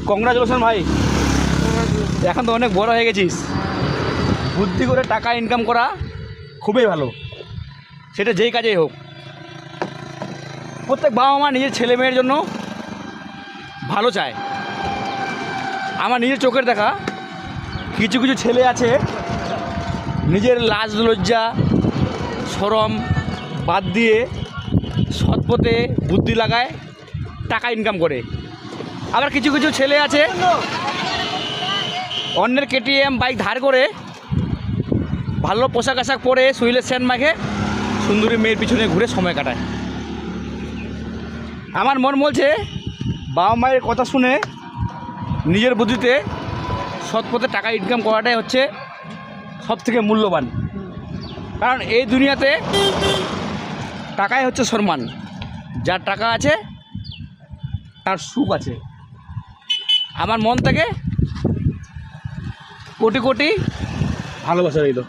Congratulation ভাই, এখন তো অনেক বড় হয়ে গেছিস। বুদ্ধি করে টাকা ইনকাম করা খুবই ভালো, সেটা যেই কাজেই হোক। প্রত্যেক বাবা মা নিজের ছেলে মেয়ের জন্য ভালো চায়। আমার নিজের চোখের দেখা কিছু কিছু ছেলে আছে নিজের লাজ লজ্জা শরম বাদ দিয়ে সৎ পথে বুদ্ধি লাগায় টাকা ইনকাম করে। আবার কিছু কিছু ছেলে আছে অন্যের কেটিএম বাইক ধার করে ভালো পোশাক আশাক পরে সুইলের সেন্ট মাখে সুন্দরী মেয়ের পিছনে ঘুরে সময় কাটায়। আমার মন বলছে বাবা মায়ের কথা শুনে নিজের বুদ্ধিতে সৎ পথে টাকা ইনকাম করাটাই হচ্ছে সবথেকে মূল্যবান। কারণ এই দুনিয়াতে টাকাই হচ্ছে সম্মান। যার টাকা আছে তার সুখ আছে। আমার মন থেকে কোটি কোটি ভালোবাসা রইল।